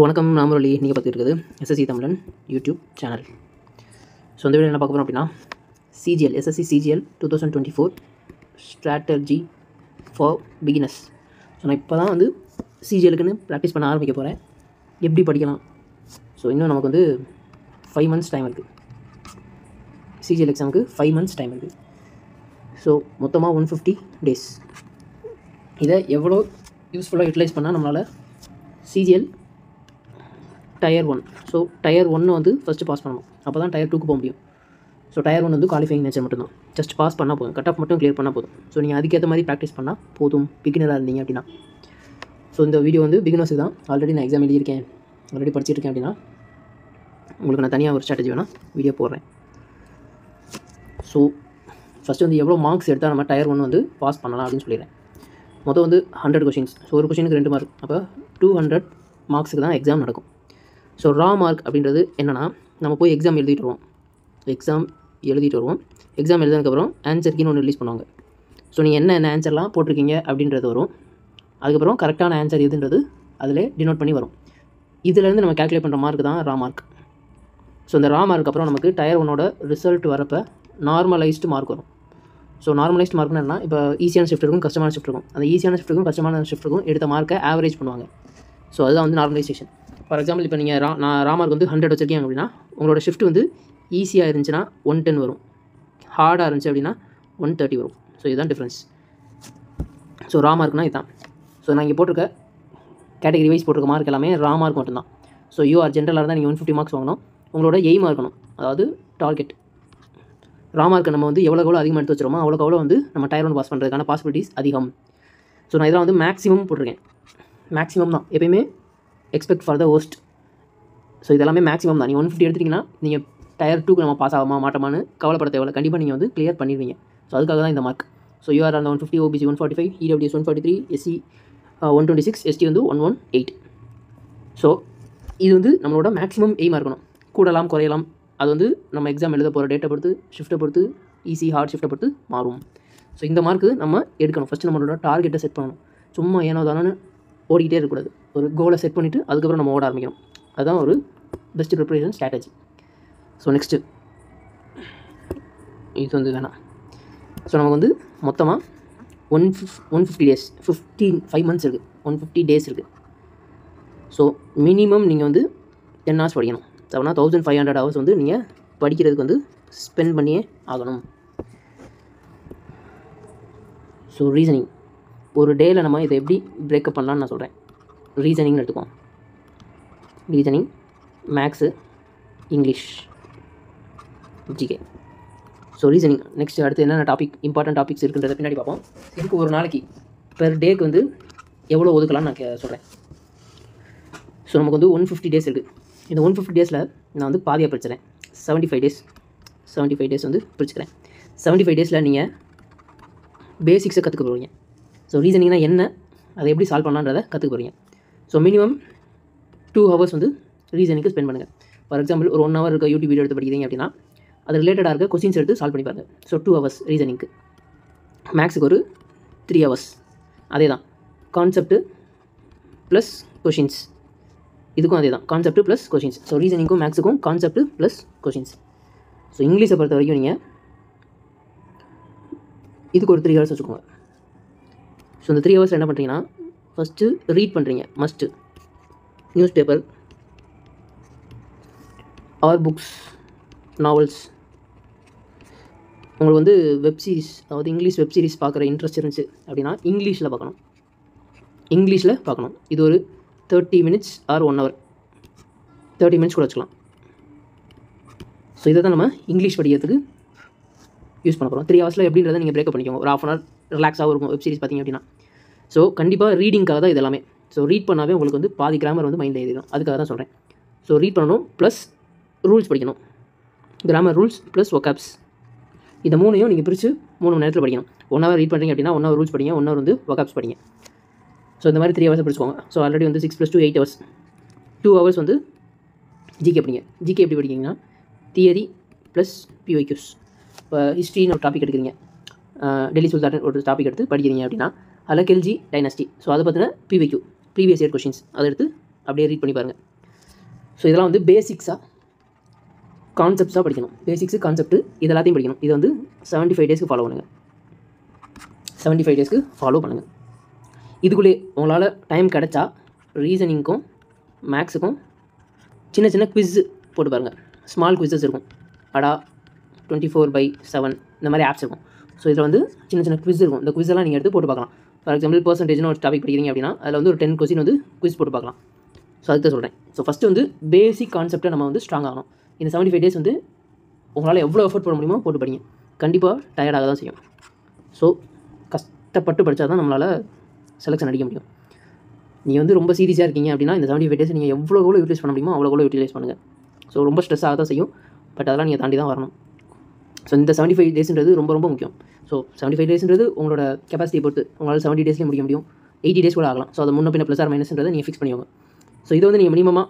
வணக்கம் நாமரலி. நீங்கள் பார்த்துருக்குது எஸ்எஸ்சி தமிழன் யூடியூப் சேனல். ஸோ இந்த வீடியோ என்ன பார்க்க போகிறோம் அப்படின்னா CGL SSC CGL 2024 strategy for beginners. So நான் இப்போ தான் வந்து சிஜிஎலுக்குன்னு ப்ராக்டிஸ் பண்ண ஆரம்பிக்க போகிறேன். எப்படி படிக்கலாம்? ஸோ இன்னும் நமக்கு வந்து 5 months டைம் இருக்குது. சிஜிஎல் எக்ஸாமுக்கு 5 months டைம் இருக்குது. ஸோ மொத்தமாக 150 days. இதை எவ்வளோ யூஸ்ஃபுல்லாக யூட்டிலைஸ் பண்ணால் நம்மளால் சிஜிஎல் டயர் 1. ஸோ டயர் 1 வந்து ஃபஸ்ட்டு பாஸ் பண்ணணும். அப்போ தான் டயர் 2க்கு போக முடியும். ஸோ டயர் 1 வந்து குவாலிஃபைங் நேச்சர் மட்டும்தான். ஜஸ்ட் பாஸ் பண்ணால் போதும், கட் ஆஃப் மட்டும் கிளியர் பண்ணால் போதும். ஸோ நீங்கள் அதுக்கேற்ற மாதிரி ப்ராக்டிஸ் பண்ணால் போதும், பிகினராக இருந்தீங்க அப்படின்னா. ஸோ இந்த வீடியோ வந்து பிகினர்ஸுக்கு தான். ஆல்ரெடி நான் எக்ஸாம் எழுதியிருக்கேன், ஆல்ரெடி படிச்சிருக்கேன் அப்படின்னா உங்களுக்கு நான் தனியாக ஒரு ஸ்ட்ராட்டஜி வேணால் வீடியோ போடுறேன். ஸோ ஃபஸ்ட்டு வந்து எவ்வளோ மார்க்ஸ் எடுத்தால் நம்ம டயர் 1 வந்து பாஸ் பண்ணலாம் அப்படின்னு சொல்லிடுறேன். மொத்தம் வந்து 100 கொஷின்ஸ். ஸோ ஒரு கொஷினுக்கு 2 மார்க். அப்போ 200 மார்க்ஸுக்கு தான் எக்ஸாம் நடக்கும். ஸோ ரா மார்க் அப்படின்றது என்னென்னா, நம்ம போய் எக்ஸாம் எழுதிட்டு வருவோம். எக்ஸாம் எழுதுனதுக்கப்புறம் ஆன்சர் கீன்னு ஒன்று ரிலீஸ் பண்ணுவாங்க. ஸோ நீங்கள் என்ன ஆன்சர்லாம் போட்டிருக்கீங்க அப்படின்றது வரும். அதுக்கப்புறம் கரெக்டான ஆன்சர் எதுன்றது அதில் டினோட் பண்ணி வரும். இதிலேருந்து நம்ம கேல்குலேட் பண்ணுற மார்க் தான் ரா மார்க். ஸோ இந்த ரா மார்க் அப்புறம் நமக்கு டயர் 1ஓட ரிசல்ட் வரப்போ நார்மலைஸ்டு மார்க் வரும். ஸோ நார்மலைஸ்டு மார்க்னா என்ன? இப்போ ஈஸியான ஷிஃப்ட் இருக்கும், கஷ்டமான ஷிஃப்ட் இருக்கும். அந்த ஈஸியான ஷிஃப்ட்டுக்கும் கஷ்டமான ஷிஃப்ட்டுக்கும் எடுத்த மார்க்கை ஆவரேஜ் பண்ணுவாங்க. ஸோ அதுதான் வந்து நார்மலைசேஷன். ஃபார் எக்ஸாம்பிள் இப்போ நீங்கள் ரா மார்க் வந்து 100 வச்சுருக்கீங்க அப்படின்னா உங்களோட ஷிஃப்ட் வந்து ஈஸியாக இருந்துச்சுன்னா 110 வரும், ஹார்டாக இருந்துச்சு அப்படின்னா 130 வரும். ஸோ இதுதான் டிஃப்ரென்ஸ். ஸோ ரா மார்க்னால் இதுதான். ஸோ நான் இங்கே போட்டிருக்க கேட்டகரி வைஸ் போட்டிருக்க மார்க் எல்லாமே ரா மார்க் மட்டும்தான். ஸோ யூஆர் ஜென்ரலாக இருந்தால் நீங்கள் 150 மார்க்ஸ் வாங்கணும். உங்களோட எய்மாக இருக்கணும், அதாவது டார்கெட். ரா மார்க்கை நம்ம வந்து எவ்வளோ அதிகமாக எடுத்து வச்சுருமோ அவ்வளோ வந்து நம்ம டயர் 1 பாஸ் பண்ணுறதுக்கான பாசிபிலிட்டிஸ் அதிகம். ஸோ நான் இதெல்லாம் வந்து மேக்ஸிமம் போட்டிருக்கேன். மேக்ஸிமம் தான், எப்பயுமே expect for the worst. So இதெல்லாமே மேக்ஸிமம் தான். நீங்கள் 150 எடுத்துட்டிங்கன்னா நீங்கள் டயர் 2க்கு நம்ம பாஸ் ஆகாமா மாட்டோமான்னு கவலைப்பட தேவையில்ல. கண்டிப்பாக நீங்கள் வந்து கிளியர் பண்ணிடுவீங்க. ஸோ அதுக்காக தான் இந்த மார்க். ஸோ யூஆர் அந்த 150, OBC 145, EWS 143, SC 126, ST வந்து 118. ஸோ இது வந்து நம்மளோட மேக்ஸிமம் எய்மாக இருக்கணும். கூடலாம் குறையலாம், அது வந்து நம்ம எக்ஸாம் எழுத போகிற டேட்டை பொறுத்து, ஷிஃப்ட்டை பொறுத்து, ஈஸி ஹார்ட் ஷிஃப்ட்டை பொறுத்து மாறும். ஸோ இந்த மார்க்கு நம்ம எடுக்கணும். ஃபஸ்ட்டு நம்மளோட டார்கெட்டை செட் பண்ணணும். சும்மா ஏனோ தானோன்னு ஓடிக்கிட்டே இருக்கக்கூடாது. ஒரு கோலை செட் பண்ணிவிட்டு அதுக்கப்புறம் நம்ம ஓட ஆரம்பிக்கணும். அதுதான் ஒரு best preparation strategy. So next இது வந்து வேணாம். ஸோ நமக்கு வந்து மொத்தமாக 150 days, 5 months இருக்குது, 150 days இருக்குது. ஸோ மினிமம் நீங்கள் வந்து 10 hours படிக்கணும். அப்படின்னா 1500 hours வந்து நீங்கள் படிக்கிறதுக்கு வந்து ஸ்பெண்ட் பண்ணியே ஆகணும். ஸோ ரீசனிங் ஒரு டேயில் நம்ம இதை எப்படி பிரேக்கப் பண்ணலான்னு நான் சொல்கிறேன். ரீசனிங்னு எடுத்துக்குவோம். Reasoning, maths, English, GK. So reasoning next அடுத்து என்னென்ன இம்பார்ட்டன்ட் டாபிக்ஸ் இருக்குன்றதை பின்னாடி பார்ப்போம். இதுக்கு ஒரு நாளைக்கு பெர் டேக்கு வந்து எவ்வளோ ஒதுக்கலாம்னு நான் சொல்கிறேன். ஸோ நமக்கு வந்து 150 days இருக்குது. இந்த 150 daysல நான் வந்து பாதியாக பிரிச்சுறேன். 75 days வந்து பிரிச்சுக்கிறேன். 75 daysல நீங்கள் பேசிக்ஸை கற்றுக்க போகிறீங்க. ஸோ ரீசனிங்னா என்ன, அதை எப்படி சால்வ் பண்ணலான்றதை கற்றுக்க போகிறீங்க. ஸோ மினிமம் 2 hours வந்து ரீசனிங்க்கு ஸ்பெண்ட் பண்ணுங்கள். ஃபார் எக்ஸாம்பிள் ஒரு 1 hour இருக்க யூடியூப் வீடியோ எடுத்து படிக்கிறீங்க அப்படின்னா அது ரிலேட்டடாக இருக்க கொஸ்டின்ஸ் எடுத்து சால்வ் பண்ணி பாருங்கள். So 2 hours ரீசனிங்க்கு. மேக்ஸுக்கு ஒரு 3 hours. அதே தான் கான்செப்ட்டு ப்ளஸ் கொஷின்ஸ். இதுக்கும் அதே தான் கான்செப்ட்டு ப்ளஸ் கொஷின்ஸ். ஸோ ரீசனிங்க்கும் மேக்ஸுக்கும் கான்செப்ட்டு ப்ளஸ் கொஷின்ஸ். ஸோ இங்கிலீஷை பொறுத்த வரைக்கும் நீங்கள் இதுக்கு ஒரு 3 hours வச்சுக்கோங்க. ஸோ இந்த 3 hours என்ன பண்ணுறீங்கன்னா, ஃபஸ்ட்டு ரீட் பண்ணுறீங்க. Must news paper R books, novels. உங்களுக்கு வந்து வெப் சீரிஸ், அதாவது இங்கிலீஷ் வெப் சீரிஸ் பார்க்குற இன்ட்ரெஸ்ட் இருந்துச்சு அப்படின்னா இங்கிலீஷில் பார்க்கணும். இது ஒரு 30 minutes ஆர் 1 hour, 30 minutes கூட வச்சுக்கலாம். ஸோ இதை தான் நம்ம இங்கிலீஷ் படிக்கிறதுக்கு யூஸ் பண்ண போகிறோம். 3 hours எப்படின்றத நீங்கள் பிரேக்கப் பண்ணிக்கோங்க. ஒரு 1/2 hour ரிலாக்ஸாகவும் இருக்கும் வெப் சீரிஸ் பார்த்திங்க அப்படின்னா. ஸோ கண்டிப்பாக ரீடிங்காக தான் இது எல்லாமே. ஸோ ரீட் பண்ணாவே உங்களுக்கு வந்து பாதி கிராமர் வந்து மைண்டில் எழுதிடும். அதுக்காக தான் சொல்கிறேன். ஸோ ரீட் பண்ணணும், ப்ளஸ் ரூல்ஸ் படிக்கணும். Grammar rules plus vocabs. இந்த 3ஐயும் நீங்கள் பிரித்து 3 மணி நேரத்தில் படிக்கணும். 1 hour ரீட் பண்ணுறீங்க அப்படின்னா 1 hour ரூல்ஸ் படிங்க, 1 hour வந்து ஒகாப்ஸ் படிங்க. ஸோ இந்த மாதிரி 3 hours பிடிச்சிக்கோங்க. ஸோ ஆல்ரெடி வந்து 6 + 2 8 hours. 2 hours வந்து ஜிகே படிங்க. ஜிகே எப்படி படிக்கிங்கன்னா தியரி ப்ளஸ் PYQs. இப்போ ஹிஸ்ட்ரின்னு ஒரு டாபிக் எடுக்கிறீங்க, டெல்லி சுல்தான் ஒரு டாபிக் எடுத்து படிக்கிறீங்க அப்படின்னா அதில் கெல்ஜி டைனஸ்டி. ஸோ அதை பற்றின PYQ, ப்ரீவியஸ் இயர் கொஷின்ஸ் அதை எடுத்து அப்படியே ரீட் பண்ணி பாருங்கள். ஸோ இதெல்லாம் வந்து பேசிக்ஸாக கான்செப்ட்ஸாக படிக்கணும். பேசிக்ஸு கான்செப்ட்டு இது எல்லாத்தையும் படிக்கணும். இதை வந்து 75 டேஸ்க்கு ஃபாலோ பண்ணுங்கள். 75 டேஸ்க்கு ஃபாலோ பண்ணுங்கள். இதுக்குள்ளே உங்களால் டைம் கிடச்சா ரீசனிங்க்கும் மேக்ஸுக்கும் சின்ன சின்ன குவிஸ் போட்டு பாருங்கள். ஸ்மால் குவிஸஸ் இருக்கும். அடா 24/7 இந்த மாதிரி ஆப்ஸ் இருக்கும். ஸோ இதில் வந்து சின்ன சின்ன குவிஸ் இருக்கும். இந்த குவிஸ் எல்லாம் நீங்கள் எடுத்து போட்டு பார்க்கலாம். ஃபார் எக்ஸாம்பிள் பர்சன்டேஜ்னு ஒரு டாபிக் படிக்கிறீங்க அப்படின்னா அதில் வந்து ஒரு 10 கொஸ்டின் வந்து குவிஸ் போட்டு பார்க்கலாம். ஸோ அதுக்கு சொல்கிறேன். ஸோ ஃபஸ்ட்டு வந்து பேசிக் கான்செப்ட்டை நம்ம வந்து ஸ்ட்ராங் ஆகணும். இந்த 75 டேஸ் வந்து உங்களால் எவ்வளோ எஃபர்ட் போட முடியுமோ போட்டு படிங்க. கண்டிப்பாக டயர்டாக தான் செய்யும். ஸோ கஷ்டப்பட்டு படித்தா தான் நம்மளால் செலெக்ஷன் அடிக்க முடியும். நீங்கள் வந்து ரொம்ப சீரியஸாக இருக்கீங்க அப்படின்னா இந்த 75 டேஸ் நீங்கள் எவ்வளோ யூட்டிலைஸ் பண்ண முடியுமோ அவ்வளோ யூட்டிலைஸ் பண்ணுங்கள். ஸோ ரொம்ப ஸ்ட்ரெஸ் ஆக தான் செய்யும். பட் அதெல்லாம் நீங்கள் தாண்டி தான் வரணும். ஸோ இந்த 75 டேஸ்ன்றது ரொம்ப ரொம்ப முக்கியம். ஸோ 75 டேஸ்ன்றது உங்களோட கெப்பாசிட்டியை பொறுத்து உங்களால் 70 டேஸ்லேயே முடிக்க முடியும். 80 டேஸ் கூட ஆகலாம். ஸோ அதை முன்ன பின்ன ப்ளஸ் ஆர் மைனஸ்ன்றதை நீங்கள் ஃபிக்ஸ் பண்ணிக்கோங்க. ஸோ இதை வந்து நீங்கள் மினிமமாக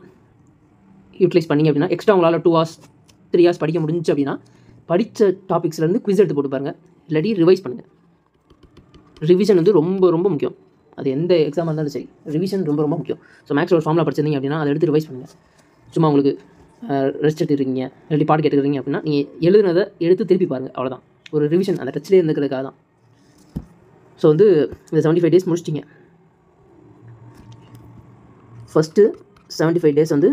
யூட்டிலைஸ் பண்ணிங்க அப்படின்னா எக்ஸ்ட்ரா உங்களால் 2 hours 3 hours படிக்க முடிஞ்சு அப்படின்னா படித்த டாபிக்ஸ்லேருந்து குவிஸ் எடுத்து போட்டு பாருங்கள். இல்லாட்டி ரிவைஸ் பண்ணுங்கள். ரிவிஷன் வந்து ரொம்ப ரொம்ப முக்கியம். அது எந்த எக்ஸாமாக இருந்தாலும் சரி ரிவிஷன் ரொம்ப ரொம்ப முக்கியம். ஸோ மேக்ஸ் ஒரு ஃபார்முலா படிச்சிருந்தீங்க அப்படின்னா அதை எடுத்து ரிவைஸ் பண்ணுங்கள். சும்மா உங்களுக்கு ரெஸ்ட் எடுத்துருக்கீங்க இல்லாட்டி பாட்டு கேட்டுக்கிறீங்க அப்படின்னா நீங்கள் எழுதுனதை எடுத்து திருப்பி பாருங்கள். அவ்வளோதான். ஒரு ரிவிஷன் அந்த டச்லேயே இருந்துக்கிறதுக்காக தான். ஸோ வந்து இந்த 75 டேஸ் முடிச்சிட்டிங்க. ஃபஸ்ட்டு 75 டேஸ் வந்து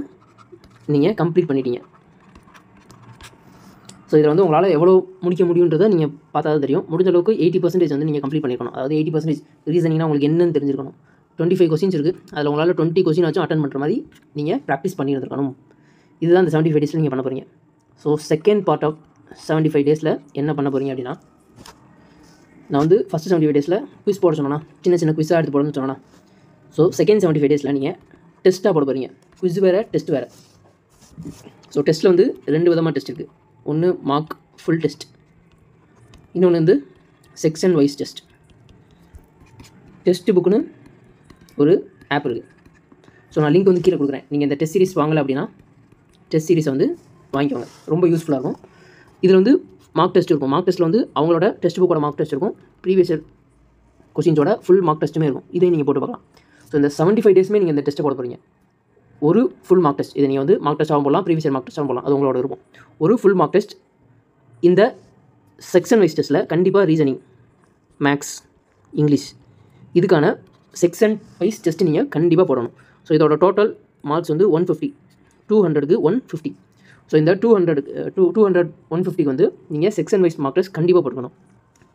நீங்கள் கம்ப்ளீட் பண்ணிட்டீங்க. ஸோ இதில் வந்து உங்களால் எவ்வளோ முடிக்க முடியுன்றதை நீங்கள் பார்த்தா தான் தெரியும். முடிஞ்ச அளவுக்கு 80% வந்து நீங்கள் கம்ப்ளீட் பண்ணிக்கணும். அதாவது 80% ரீசனிங்னா உங்களுக்கு என்னன்னு தெரிஞ்சிருக்கணும். 25 கொஸ்டின்ஸ் இருக்குது. அதில் உங்களால் 20 கொஸ்டின் ஆச்சும் அட்டன் பண்ணுற மாதிரி நீங்கள் ப்ராக்டிஸ் பண்ணியிருந்துருக்கணும். இதுதான் இந்த 75 டேஸில் நீங்கள் பண்ண போகிறீங்க. ஸோ செகண்ட் பார்ட் ஆஃப் 75 டேஸில் என்ன பண்ண போகிறீங்க அப்படின்னா நான் வந்து ஃபஸ்ட்டு 75 டேஸில் குவிஸ் போட சொன்னேன்னா சின்ன சின்ன குவிஸாக எடுத்து போடணும்னு சொன்னேன்னா ஸோ செகண்ட் 75 டேஸில் நீங்கள் டெஸ்ட்டாக போட போகிறீங்க. குவிஸ் வேறு டெஸ்ட் வேறு. ஸோ டெஸ்ட்டில் வந்து 2 விதமாக டெஸ்ட் இருக்குது. ஒன்று மார்க் ஃபுல் டெஸ்ட், இன்னொன்று வந்து செக்ஷன் வைஸ் டெஸ்ட். டெஸ்ட் புக்குன்னு ஒரு ஆப் இருக்குது. ஸோ நான் லிங்க் வந்து கீழே கொடுக்குறேன். நீங்கள் இந்த டெஸ்ட் சீரிஸ் வாங்கலை அப்படின்னா டெஸ்ட் சீரிஸை வந்து வாங்கிக்கோங்க. ரொம்ப யூஸ்ஃபுல்லாக இருக்கும். இதில் வந்து மார்க் டெஸ்ட் இருக்கும். மார்க் டெஸ்ட்டில் வந்து அவங்களோட டெஸ்ட் புக்கோட மார்க் டெஸ்ட் இருக்கும். ப்ரீவியஸ் இயர் கொஸ்டின்ஸோட ஃபுல் மார்க் டெஸ்ட்டுமே இருக்கும். இதையும் நீங்கள் போட்டு பார்க்கலாம். ஸோ இந்த 75 டேஸுமே நீங்கள் இந்த டெஸ்ட்டை போட போகிறீங்க. ஒரு ஃபுல் மார்க் டெஸ்ட். இதை நீங்கள் வந்து மார்க் டெஸ்ட்டாகவும் போடலாம், ப்ரீவியஸ் இயர் மார்க் டெஸ்ட்டாகவும் போடலாம். அது உங்களோட இருக்கும். ஒரு ஃபுல் மார்க் டெஸ்ட். இந்த செக்ஷன் வைஸ் டெஸ்ட்டில் கண்டிப்பாக ரீசனிங், மேக்ஸ், இங்கிலீஷ் இதுக்கான செக்ஷன் வைஸ் டெஸ்ட்டு நீங்கள் கண்டிப்பாக போடணும். ஸோ இதோட டோட்டல் மார்க்ஸ் வந்து 150. 200க்கு 150. ஸோ இந்த 200 150க்கு வந்து நீங்கள் செக்ஷன் வைஸ் மார்க் டெஸ்ட் கண்டிப்பாக போட்டுக்கணும்.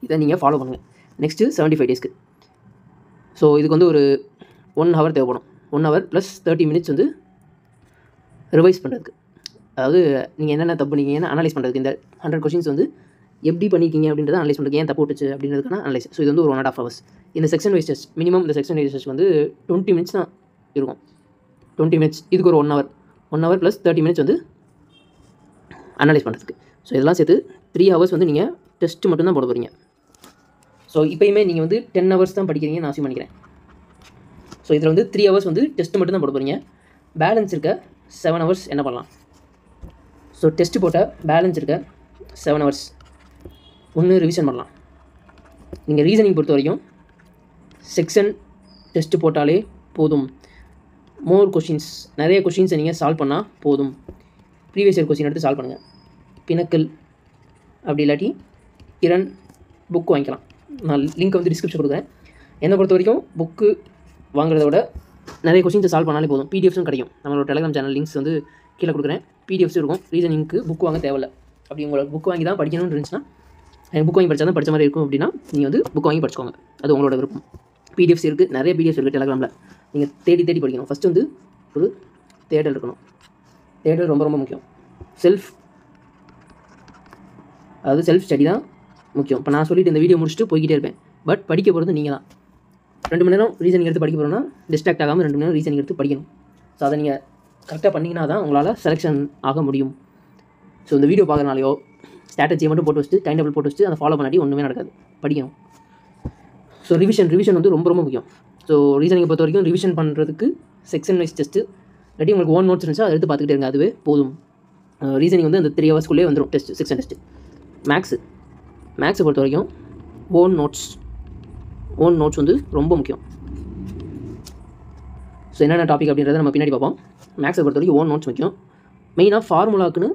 இதை நீங்கள் ஃபாலோ பண்ணுங்கள் நெக்ஸ்ட்டு 75 டேஸ்க்கு. ஸோ இதுக்கு வந்து ஒரு 1 hour தேவைப்படும். 1 hour + 30 minutes வந்து ரிவைஸ் பண்ணுறதுக்கு. அதாவது நீங்கள் என்னென்ன தப்பு பண்ணிக்கிங்கன்னு அனலைஸ் பண்ணுறதுக்கு. இந்த 100 கொஸ்டின்ஸ் வந்து எப்படி பண்ணிக்கிங்க அப்படின்றத அனலைஸ் பண்ணுறதுக்கு. ஏன் தப்பு விட்டுச்சு அப்படின்றதுக்கான அனலைஸ். ஸோ இது வந்து ஒரு 1.5 hours. இந்த செக்ஷன் வைஸ் டெஸ்ட் மினிமம் இந்த செக்ஷன் வைஸ் டெஸ்ட் வந்து 20 minutes தான் இருக்கும். 20 minutes. இதுக்கு ஒரு 1 hour. 1 hour + 30 minutes வந்து அனலைஸ் பண்ணுறதுக்கு. ஸோ இதெல்லாம் சேர்த்து 3 hours வந்து நீங்கள் டெஸ்ட்டு மட்டும்தான் போட போகிறீங்க. ஸோ இப்போயுமே நீங்கள் வந்து 10 hours தான் படிக்கிறீங்கன்னு நான் அசியூம் பண்ணிக்கிறேன். ஸோ இதில் வந்து 3 hours வந்து டெஸ்ட்டு மட்டும் தான் போட போகிறீங்க. பேலன்ஸ் இருக்க 7 hours என்ன பண்ணலாம்? ஸோ டெஸ்ட்டு போட்ட பேலன்ஸ் இருக்க 7 hours ஒன்று ரிவிஷன் பண்ணலாம். நீங்கள் ரீசனிங் பொறுத்த வரைக்கும் செக்ஷன் டெஸ்ட்டு போட்டாலே போதும். மோர் கொஷின்ஸ், நிறைய கொஷின்ஸை நீங்கள் சால்வ் பண்ணால் போதும். ப்ரீவியஸ் இயர் கொஸ்டின் எடுத்து சால்வ் பண்ணுங்கள். பினக்கிள் அப்படி இல்லாட்டி கிரண் புக் வாங்கிக்கலாம். நான் லிங்க் வந்து டிஸ்கிரிப்ஷன் கொடுக்குறேன். என்னை பொறுத்த வரைக்கும் புக்கு வாங்குறத விட நிறைய கொஸ்டின்ஸை சால்வ் பண்ணாலே போதும். பிடிஎஃப்ஸும் கிடைக்கும். நம்மளோட டெலிகிராம் சேனல் லிங்க்ஸ் வந்து கீழே கொடுக்குறேன். பிடிஎஃப்ஸும் இருக்கும். ரீசனிங்க்கு புக் வாங்க தேவையில்லை. அப்படி உங்களுக்கு புக் வாங்கி தான் படிக்கணும்னு இருந்துச்சுன்னா புக் வாங்கி படித்தா தான் படித்த மாதிரி இருக்கும் அப்படின்னா நீங்கள் வந்து புக் வாங்கி படிச்சுக்கோங்க. அது உங்களோட விருப்பம். பிடிஎஃப்ஸ் இருக்குது, நிறைய பிடிஎஃப்ஸ் இருக்குது டெலிகிராமில். நீங்கள் தேடி தேடி படிக்கணும். ஃபஸ்ட்டு வந்து ஒரு தேடல் இருக்கணும். தேடல் ரொம்ப ரொம்ப முக்கியம். செல்ஃப் ஸ்டடி தான் முக்கியம். இப்போ நான் சொல்லிட்டு இந்த வீடியோ முடிச்சுட்டு போய்கிட்டே இருப்பேன். பட் படிக்க போகிறது நீங்கள் தான். 2 மணி நேரம் ரீசனிங் எடுத்து படிக்க போகிறோன்னா டிஸ்ட்ராக்ட் ஆகாமல் 2 மணி நேரம் ரீசனிங் எடுத்து படிக்கணும். ஸோ அதை நீங்கள் கரெக்டாக பண்ணிங்கன்னா தான் உங்களால் செலெக்ஷன் ஆக முடியும். ஸோ இந்த வீடியோ பார்க்குறனாலையோ ஸ்ட்ராட்டஜியை மட்டும் போட்டு வச்சுட்டு டைம் டேபிள் போட்டு வச்சுட்டு அதை ஃபாலோ பண்ணாட்டி ஒன்றுமே நடக்காது. படிக்கணும். ஸோ ரிவிஷன் வந்து ரொம்ப ரொம்ப முக்கியம். ஸோ ரீசனிங்கை பொறுத்த வரைக்கும் ரிவிஷன் பண்ணுறதுக்கு செக்ஷன் வைஸ் டெஸ்ட்டு இல்லாட்டி உங்களுக்கு ஓன் நோட்ஸ் இருந்துச்சா அதை எடுத்து பார்த்துக்கிட்டே இருங்க. அதுவே போதும். ரீசனிங் வந்து அந்த 3 hours வந்துடும் டெஸ்ட், செக்ஷன் டெஸ்ட்டு. மேக்ஸை பொறுத்த வரைக்கும் ஓன் நோட்ஸ் வந்து ரொம்ப முக்கியம். ஸோ என்னென்ன டாபிக் அப்படின்றத நம்ம பின்னாடி பார்ப்போம். மேக்ஸை பொறுத்த வரைக்கும் ஓன் நோட்ஸ் முக்கியம். மெயினாக ஃபார்முலாக்குன்னு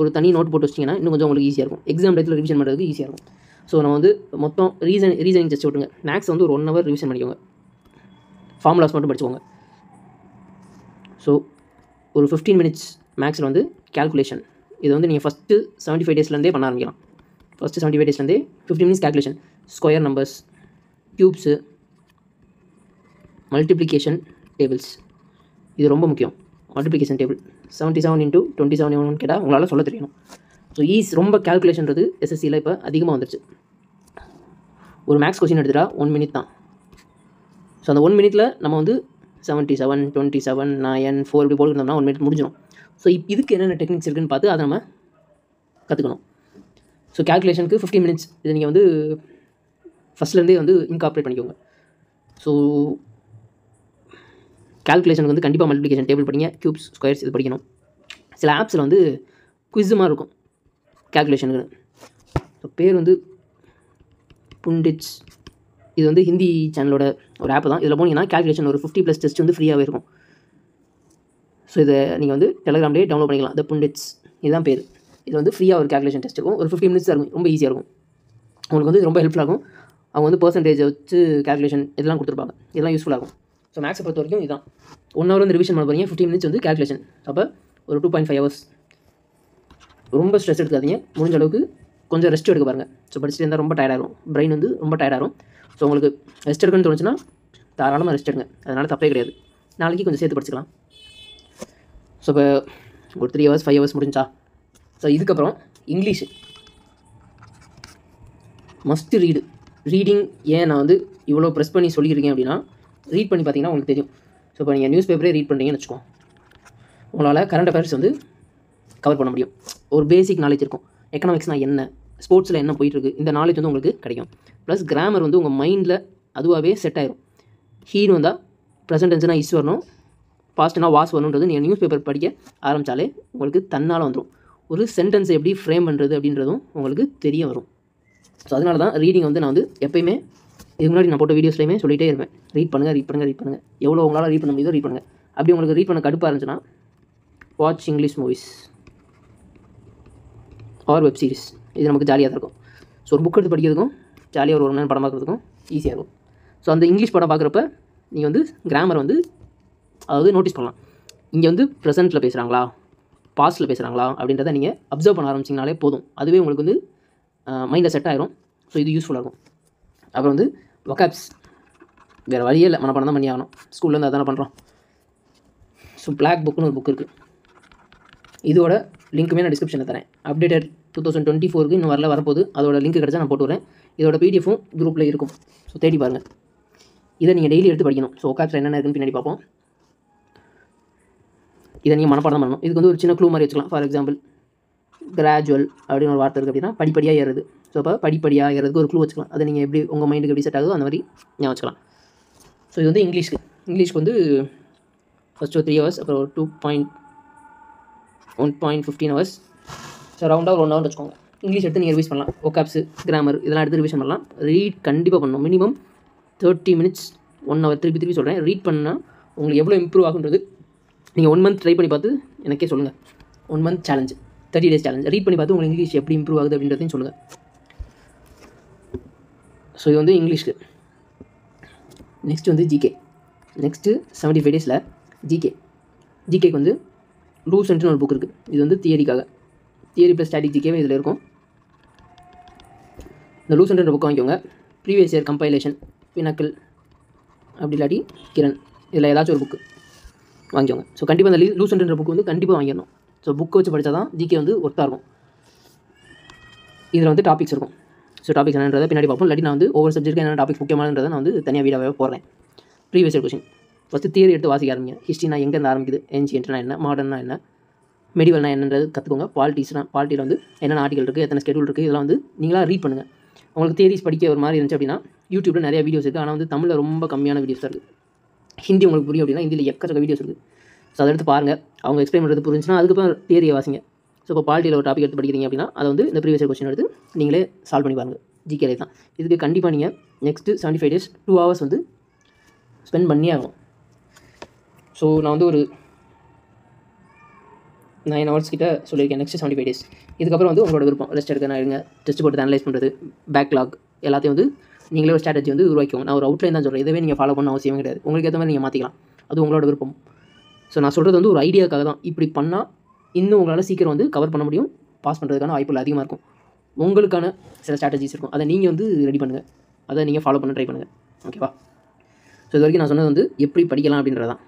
ஒரு தனி நோட் போட்டு வச்சிங்கன்னா இன்னும் கொஞ்சம் உங்களுக்கு ஈஸியாக இருக்கும். எக்ஸாம் டயத்தில் ரிவிஷன் பண்ணுறதுக்கு ஈஸியாக இருக்கும். ஸோ நம்ம வந்து மொத்தம் ரீசனிங் டெஸ்ட் விட்டுங்க. மேக்ஸ் வந்து ஒரு 1 hour ரிவிஷன் பண்ணிக்கோங்க. ஃபார்முலாஸ் மட்டும் படிச்சுக்கோங்க. ஸோ ஒரு 15 minutes மேக்ஸில் வந்து கேல்குலேஷன். இது வந்து நீங்கள் ஃபஸ்ட்டு 75 daysலேருந்தே பண்ண ஆரம்பிக்கலாம். First 75 daysலேருந்தே 15 minutes calculation, square numbers, cubes, multiplication tables. இது ரொம்ப முக்கியம். மல்டிப்ளிகேஷன் டேபிள் 77 × 27 எவ்வளோன்னு கேட்டால் உங்களால் சொல்ல தெரியணும். ஸோ ரொம்ப கேல்குலேஷன்றது எஸ்எஸ்சியில் இப்போ அதிகமாக வந்துருச்சு. ஒரு மேக்ஸ் கொஸ்டின் எடுத்துகிட்டா 1 minute தான். ஸோ அந்த 1 minute நம்ம வந்து 77, 27, 9, 4 இப்படி போட்டுருந்தோம்னா 1 minute முடிஞ்சிடும். ஸோ இதுக்கு என்னென்ன டெக்னிக்ஸ் இருக்குதுன்னு பார்த்து அதை நம்ம கற்றுக்கணும். ஸோ கேல்குலேஷனுக்கு 15 minutes இதை நீங்கள் வந்து ஃபஸ்ட்லேருந்தே வந்து இன்கார்பரேட் பண்ணிக்கோங்க. ஸோ கேல்குலேஷனுக்கு வந்து கண்டிப்பாக மல்டிப்ளிகேஷன் டேபிள் படிங்க, க்யூப்ஸ், ஸ்கொயர்ஸ் இது படிக்கணும். சில ஆப்ஸில் வந்து குவிஸுமாக இருக்கும் கேல்குலேஷனுக்கு. ஸோ பேர் வந்து புண்டிட்ஸ். இது வந்து ஹிந்தி சேனலோட ஒரு ஆப் தான். இதில் போனீங்கன்னா கேல்குலேஷன் ஒரு 50+ டெஸ்ட் வந்து ஃப்ரீயாகவே இருக்கும். ஸோ இதை நீங்கள் வந்து டெலகிராம்லேயே டவுன்லோட் பண்ணிக்கலாம். த புண்டிட்ஸ் இதுதான் பேர். இது வந்து ஃப்ரீயாக ஒரு கேல்குலேஷன் டெஸ்ட் இருக்கும். ஒரு 15 minutes தான் இருக்கும். ரொம்ப ஈஸியாக இருக்கும். உங்களுக்கு வந்து ரொம்ப ஹெல்ப்ஃபுல்லாக இருக்கும். அவங்க வந்து பர்சன்டேஜை வச்சு கேல்குலேஷன் இதெல்லாம் கொடுத்துருப்பாங்க. இதெல்லாம் யூஸ்ஃபுல்லாக இருக்கும். ஸோ மேக்ஸை பொறுத்த வரைக்கும் இதுதான் 1 hour வந்து ரிவிஷன் பண்ண போகிறீங்க. 15 minutes வந்து கேல்குலேஷன். அப்போ ஒரு 2.5 hours. ரொம்ப ஸ்ட்ரெஸ் எடுக்காதீங்க. முடிஞ்ச அளவுக்கு கொஞ்சம் ரெஸ்ட் எடுக்க பாருங்கள். ஸோ படிச்சுட்டு இருந்தால் ரொம்ப டயர்டாகும். பிரெயின் வந்து ரொம்ப டயர்டாகும். ஸோ உங்களுக்கு ரெஸ்ட் எடுக்கணும்னு தோணுச்சுன்னா தாராளமாக ரெஸ்ட் எடுங்க. அதனால் தப்பே கிடையாது. நாளைக்கு கொஞ்சம் சேர்த்து படிச்சுக்கலாம். ஸோ இப்போ ஒரு 3 hours 5 hours முடிஞ்சா. ஸோ இதுக்கப்புறம் இங்கிலீஷு மஸ்ட்டு ரீடிங். ஏன் நான் வந்து இவ்வளோ ப்ரெஸ் பண்ணி சொல்லியிருக்கேன் அப்படின்னா, ரீட் பண்ணி பார்த்தீங்கன்னா உங்களுக்கு தெரியும். ஸோ இப்போ நீங்கள் நியூஸ் பேப்பரே ரீட் பண்ணுறீங்கன்னு வச்சுக்கோங்க, உங்களால் கரண்ட் அஃபேர்ஸ் வந்து கவர் பண்ண முடியும். ஒரு பேசிக் நாலேஜ் இருக்கும். எக்கனாமிக்ஸ்னால் என்ன, ஸ்போர்ட்ஸில் என்ன போயிட்டுருக்கு, இந்த நாலேஜ் வந்து உங்களுக்கு கிடைக்கும். ப்ளஸ் கிராமர் வந்து உங்கள் மைண்டில் அதுவாகவே செட் ஆயிரும். ஹீன்னு வந்தால் ப்ரெசன்ட் டென்ஸ்னால் இஸ் வரணும், பாஸ்ட்னா வாஸ் வரணுன்றது நீங்கள் நியூஸ் பேப்பர் படிக்க ஆரம்பித்தாலே உங்களுக்கு தன்னால் வந்துடும். ஒரு சென்டென்ஸை எப்படி ஃப்ரேம் பண்ணுறது அப்படின்றதும் உங்களுக்கு தெரிய வரும். ஸோ அதனால தான் ரீடிங் வந்து நான் வந்து எப்போயுமே இதுக்கு முன்னாடி நான் போட்ட வீடியோஸ்லையுமே சொல்லிகிட்டே இருப்பேன். ரீட் பண்ணுங்கள். எவ்வளோ உங்களால் ரீட் பண்ண முடியுதோ ரீட் பண்ணுங்கள். அப்படி உங்களுக்கு ரீட் பண்ண கடுப்பாக இருந்துச்சுன்னா watch English movies R web series. இது நமக்கு ஜாலியாக தான் இருக்கும். ஸோ ஒரு புக் எடுத்து படிக்கிறதுக்கும் ஜாலியாக ஒரு 1 மணி நேரம் படம் பார்க்குறதுக்கும் ஈஸியாக இருக்கும். ஸோ அந்த இங்கிலீஷ் படம் பார்க்குறப்ப நீங்கள் வந்து கிராமர் வந்து அதாவது நோட்டீஸ் பண்ணலாம். இங்கே வந்து ப்ரெசென்ட்டில் பேசுகிறாங்களா, பாஸ்ட்டில் பேசுகிறாங்களா அப்படின்றத நீங்கள் அப்சர்வ் பண்ண ஆரம்பிச்சிங்கனாலே போதும். அதுவே உங்களுக்கு வந்து மைண்டில் செட் ஆகிரும். ஸோ இது யூஸ்ஃபுல்லாக இருக்கும். அப்புறம் வந்து வொக்காப்ஸ் வேறு வழியே இல்லை, மனப்பாடம் தான் பண்ணி ஆகணும். ஸ்கூல்லேருந்து அதானே பண்ணுறோம். ஸோ பிளாக் புக்குன்னு ஒரு புக் இருக்குது. இதோட லிங்க்குமே நான் டிஸ்கிரிப்ஷனில் தரேன். அப்டேட்டட் 2024க்கு இன்னும் வரப்போகுது. அதோட லிங்க் கிடச்சா நான் போட்டு வரேன். இதோட பிடிஎஃப்பும் குரூப்பில் இருக்கும். ஸோ தேடி பாருங்கள். இதை நீங்கள் டெய்லி எடுத்து படிக்கணும். ஸோ வொக்காப்ஸில் என்னென்ன இருக்குன்னு பின்னாடி பார்ப்போம். இதை நீங்கள் மனப்பாடம் பண்ணணும். இதுக்கு வந்து ஒரு சின்ன க்ளூ மாதிரி வச்சுக்கலாம். ஃபார் எக்ஸாம்பிள் கிராஜுவல் அப்படின்னு ஒரு வார்த்தை இருக்குது அப்படின்னா படிப்படியாக ஏறுது. ஸோ அப்போ படிப்படியாக ஏறதுக்கு ஒரு க்ளூ வச்சுக்கலாம். அதை நீங்கள் எப்படி உங்கள் மைண்டுக்கு எப்படி செட் ஆகுதோ அந்த மாதிரி ஞாபகம் வச்சுக்கலாம். ஸோ இது வந்து இங்கிலீஷ்க்கு வந்து ஃபஸ்ட்டு ஒரு 3 hours, அப்புறம் ஒரு 1.15 hours. ஸோ ரவுண்டாக 1 hour வச்சுக்கோங்க. இங்கிலீஷ் எடுத்து நீங்கள் ரிவைஸ் பண்ணலாம். வொக்காப்ஸு, கிராமர் இதெல்லாம் எடுத்து ரிவைஸ் பண்ணலாம். ரீட் கண்டிப்பாக பண்ணணும். Minimum 30 minutes 1 hour. திருப்பி சொல்கிறேன். ரீட் பண்ணால் உங்களுக்கு எவ்வளோ இம்ப்ரூவ் ஆகுன்றது நீங்கள் 1 month ட்ரை பண்ணி பார்த்து எனக்கே சொல்லுங்கள். 1 month challenge, 30 days challenge. Read பண்ணி பார்த்து உங்களுக்கு இங்கிலீஷ் எப்படி இம்ப்ரூவ் ஆகுது அப்படின்றதையும் சொல்லுங்கள். ஸோ இது வந்து இங்கிலீஷ்க்கு. நெக்ஸ்ட் வந்து ஜிகே. நெக்ஸ்ட்டு 75 daysல ஜிகேக்கு வந்து லூசன்ட்னு ஒரு புக் இருக்குது. இது வந்து தியரி ப்ளஸ் ஸ்டாட்டிக் ஜிகேவே இதில் இருக்கும். இந்த லூசன்ட்ன்ற புக் வாங்கிக்கோங்க. ப்ரீவியஸ் இயர் கம்பைலேஷன், பினக்கிள் அப்படி இல்லாட்டி கிரண், இதில் ஏதாச்சும் ஒரு புக்கு வாங்கிக்கோங்க. ஸோ கண்டிப்பாக இந்த லூசன்ட்ன்ற புக் வந்து கண்டிப்பாக வாங்கிடணும். ஸோ புக்கை வச்சு படித்தா தான் ஜிகே வந்து ஒர்த்தாக இருக்கும். இதில் வந்து டாபிக்ஸ் இருக்கும். ஸோ டாபிக்ஸ் என்னன்றதை பின்னாடி பார்ப்போம். இல்லாட்டி நான் வந்து ஒவ்வொரு சப்ஜெக்ட்டுக்கு என்னென்ன டாபிக் முக்கியமானன்றதை நான் வந்து தனியாக வீடியோவே போடுறேன். Previous year question first theory எடுத்து வாசிக்க ஆரம்பிங்க. ஹிஸ்ட்ரினா எங்கேருந்து ஆரம்பிக்குது, ஏன்ஷியன்ட்னா என்ன, மாடர்னா என்ன, மெடிவல்னா என்னன்றது கற்றுக்கோங்க. பாலிட்டியில் வந்து என்னென்ன ஆர்டிகல் இருக்குது, எத்தனை ஸ்கெடியூல் இருக்குது, இதெல்லாம் வந்து நீங்களாக ரீட் பண்ணுங்கள். உங்களுக்கு தியரிஸ் படிக்க ஒரு மாதிரி இருந்துச்சு அப்படின்னா யூடியூப்பில் நிறைய வீடியோஸ் இருக்குது. ஆனால் வந்து தமிழில் ரொம்ப கம்மியான வீடியோஸ் தான் இருக்குது. ஹிந்தி உங்களுக்கு புரியும் அப்படின்னா ஹிந்தியில் எக்கச்சக்க வீடியோஸ் இருக்குது. ஸோ அதை எடுத்து பாருங்கள். அவங்க எக்ஸ்பிளைன் பண்ணுறது புரிஞ்சுன்னா அதுக்கப்புறம் தியரியை வாசிங்க. ஸோ இப்போ பாலிட்டியில் ஒரு டாபிக் எடுத்து படிக்கிறீங்க அப்படின்னா அதை வந்து இந்த ப்ரீவியஸ் இயர் கொஸ்டின் எடுத்து நீங்களே சால்வ் பண்ணி பாருங்கள். ஜிகேலே தான். இதுக்கு கண்டிப்பாக நீங்கள் நெக்ஸ்ட்டு 75 days 2 hours வந்து ஸ்பெண்ட் பண்ணி ஆகும். ஸோ நான் வந்து ஒரு 9 hours கிட்ட சொல்லியிருக்கேன். Next 75 days. இதுக்கப்புறம் வந்து உங்களோட விருப்பம். ரெஸ்ட் எடுக்க இருங்க, டெஸ்ட் போட்டு அனலைஸ் பண்ணுறது, பேக்லாக் எல்லாத்தையும் வந்து நீங்களே ஒரு ஸ்ட்ராட்டஜி வந்து உருவாக்கிக்கோங்க. நான் ஒரு அவுட்லைன் தான் சொல்கிறேன். இதுவே நீங்கள் ஃபாலோ பண்ண அவசியமே கிடையாது. உங்களுக்கு ஏற்ற மாதிரி நீங்கள் மாற்றிக்கலாம். அது உங்களோட விருப்பம். ஸோ நான் சொல்கிறது வந்து ஒரு ஐடியாக்காக தான். இப்படி பண்ணால் இன்னும் உங்களால் சீக்கிரம் வந்து கவர் பண்ண முடியும். பாஸ் பண்ணுறதுக்கான வாய்ப்புகள் அதிகமாக இருக்கும். உங்களுக்கான சில ஸ்ட்ராட்டஜிஸ் இருக்கும். அதை நீங்கள் வந்து ரெடி பண்ணுங்கள். அதை நீங்கள் ஃபாலோ பண்ண ட்ரை பண்ணுங்கள். ஓகேவா? ஸோ இது வரைக்கும் நான் சொன்னது வந்து எப்படி படிக்கலாம் அப்படின்றதான்.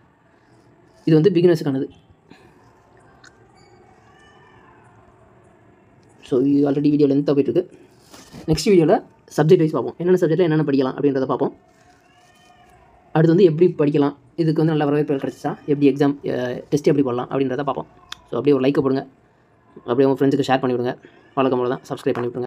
இது வந்து பிகினர்ஸுக்கானது. ஸோ இது ஆல்ரெடி வீடியோ லென்த்தாக போயிட்டுருக்கு. நெக்ஸ்ட் வீடியோவில் சப்ஜெக்ட் வைஸ் பார்ப்போம். என்னென்ன சப்ஜெக்ட்டில் என்னென்ன படிக்கலாம் அப்படின்றத பார்ப்போம். அடுத்து வந்து எப்படி படிக்கலாம், இதுக்கு வந்து நல்ல வரவேற்புகள் கிடச்சிச்சா, எப்படி எக்ஸாம் டெஸ்ட் எப்படி போடலாம் அப்படின்றத பார்ப்போம். ஸோ அப்படியே ஒரு லைக்கை போடுங்க, அப்படியே உங்கள் ஃப்ரெண்ட்ஸுக்கு ஷேர் பண்ணிவிடுங்க. வழக்கம் போல தான் சப்ஸ்கிரைப் பண்ணிவிடுங்க.